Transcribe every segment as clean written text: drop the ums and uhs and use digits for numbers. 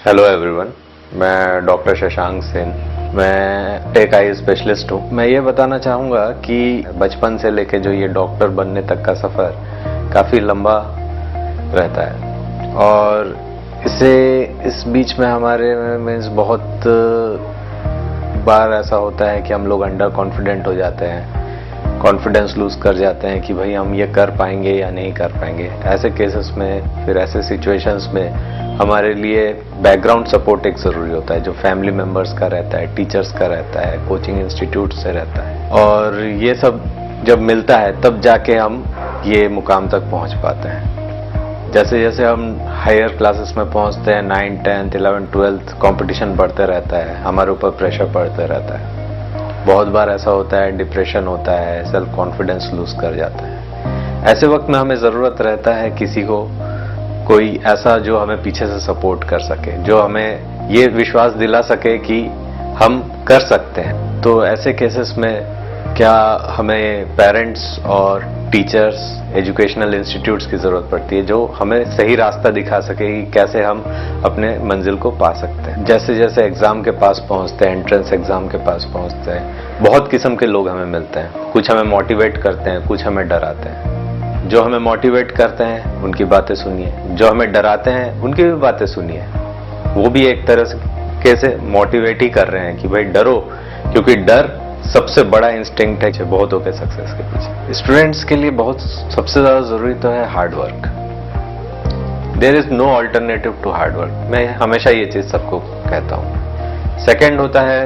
Hello everyone, मैं doctor Shashank Sen. मैं एक आई स्पेशलिस्ट हूँ। मैं ये बताना चाहूँगा कि बचपन से लेके जो ये डॉक्टर बनने तक का सफ़र काफ़ी लंबा रहता है और इस बीच में हमारे मीन्स बहुत बार ऐसा होता है कि हम लोग अंडर कॉन्फिडेंट हो जाते हैं, कॉन्फिडेंस लूज कर जाते हैं कि भाई हम ये कर पाएंगे या नहीं कर पाएंगे। ऐसे केसेस में, फिर ऐसे सिचुएशंस में हमारे लिए बैकग्राउंड सपोर्ट एक ज़रूरी होता है, जो फैमिली मेम्बर्स का रहता है, टीचर्स का रहता है, कोचिंग इंस्टीट्यूट से रहता है। और ये सब जब मिलता है तब जाके हम ये मुकाम तक पहुंच पाते हैं। जैसे जैसे हम हायर क्लासेस में पहुंचते हैं, 9th 10th 11th 12th competition बढ़ते रहता है, हमारे ऊपर प्रेशर बढ़ते रहता है। बहुत बार ऐसा होता है, डिप्रेशन होता है, सेल्फ कॉन्फिडेंस लूज कर जाता है। ऐसे वक्त में हमें ज़रूरत रहता है किसी को, कोई ऐसा जो हमें पीछे से सपोर्ट कर सके, जो हमें ये विश्वास दिला सके कि हम कर सकते हैं। तो ऐसे केसेस में क्या हमें पेरेंट्स और टीचर्स, एजुकेशनल इंस्टीट्यूट्स की ज़रूरत पड़ती है, जो हमें सही रास्ता दिखा सके कि कैसे हम अपने मंजिल को पा सकते हैं। जैसे जैसे एग्ज़ाम के पास पहुंचते हैं, एंट्रेंस एग्ज़ाम के पास पहुंचते हैं, बहुत किस्म के लोग हमें मिलते हैं। कुछ हमें मोटिवेट करते हैं, कुछ हमें डराते हैं। जो हमें मोटिवेट करते हैं उनकी बातें सुनिए, जो हमें डराते हैं उनकी भी बातें सुनिए। वो भी एक तरह से मोटिवेट ही कर रहे हैं कि भाई डरो, क्योंकि डर सबसे बड़ा इंस्टिंक्ट है बहुतों के सक्सेस के पीछे। स्टूडेंट्स के लिए बहुत सबसे ज्यादा जरूरी तो है hard work. There is no alternative to hard work. मैं हमेशा ये चीज सबको कहता हूँ। सेकेंड होता है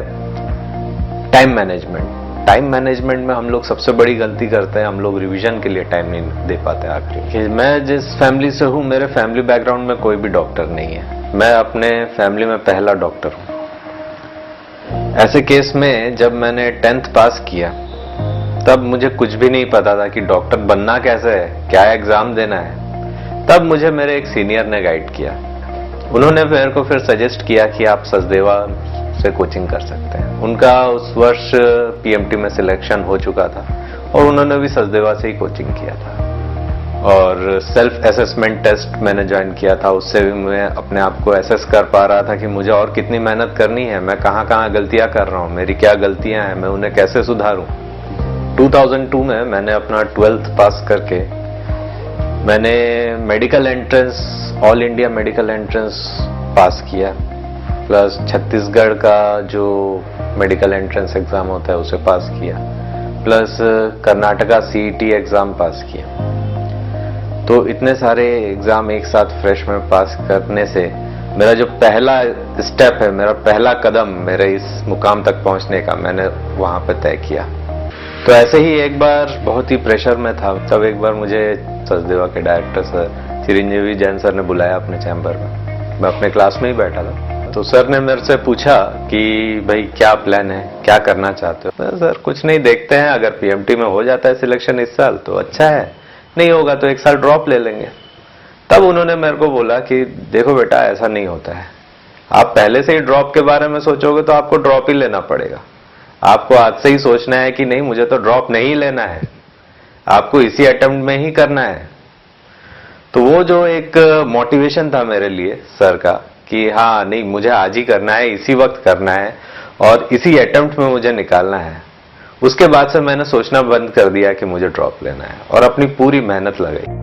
टाइम मैनेजमेंट। टाइम मैनेजमेंट में हम लोग सबसे बड़ी गलती करते हैं, हम लोग रिवीजन के लिए टाइम नहीं दे पाते। आखिरी मैं जिस फैमिली से हूँ, मेरे फैमिली बैकग्राउंड में कोई भी डॉक्टर नहीं है। मैं अपने फैमिली में पहला डॉक्टर हूँ। ऐसे केस में जब मैंने 10th पास किया, तब मुझे कुछ भी नहीं पता था कि डॉक्टर बनना कैसे है, क्या एग्जाम देना है। तब मुझे मेरे एक सीनियर ने गाइड किया। उन्होंने मेरे को फिर सजेस्ट किया कि आप सचदेवा से कोचिंग कर सकते हैं। उनका उस वर्ष पीएमटी में सिलेक्शन हो चुका था और उन्होंने भी सचदेवा से ही कोचिंग किया था। और सेल्फ असेसमेंट टेस्ट मैंने ज्वाइन किया था। उससे भी मैं अपने आप को असेस कर पा रहा था कि मुझे और कितनी मेहनत करनी है, मैं कहाँ कहाँ गलतियां कर रहा हूँ, मेरी क्या गलतियां हैं, मैं उन्हें कैसे सुधारूं। 2002 में मैंने अपना 12th पास करके मैंने medical entrance, all India medical entrance pass किया, प्लस छत्तीसगढ़ का जो मेडिकल एंट्रेंस एग्जाम होता है उसे पास किया, प्लस कर्नाटका सीईटी एग्जाम पास किया। तो इतने सारे एग्जाम एक साथ फ्रेश में पास करने से मेरा जो पहला स्टेप है, मेरा पहला कदम मेरे इस मुकाम तक पहुंचने का, मैंने वहां पे तय किया। तो ऐसे ही एक बार बहुत ही प्रेशर में था, तब एक बार मुझे सचदेवा के director sir Chiranjeevi Jain sir ने बुलाया अपने चैम्बर में। मैं अपने क्लास में ही बैठा था। तो सर ने मेरे से पूछा कि भाई क्या प्लान है, क्या करना चाहते हो। सर कुछ नहीं, देखते हैं, अगर पीएमटी में हो जाता है सिलेक्शन इस साल तो अच्छा है, नहीं होगा तो एक साल ड्रॉप ले लेंगे। तब उन्होंने मेरे को बोला कि देखो बेटा, ऐसा नहीं होता है। आप पहले से ही ड्रॉप के बारे में सोचोगे तो आपको ड्रॉप ही लेना पड़ेगा। आपको आज से ही सोचना है कि नहीं, मुझे तो ड्रॉप नहीं लेना है, आपको इसी अटेम्प्ट में ही करना है। तो वो जो एक मोटिवेशन था मेरे लिए सर का कि हाँ नहीं, मुझे आज ही करना है, इसी वक्त करना है और इसी अटेम्प्ट में मुझे निकालना है। उसके बाद से मैंने सोचना बंद कर दिया कि मुझे ड्रॉप लेना है और अपनी पूरी मेहनत लगाई।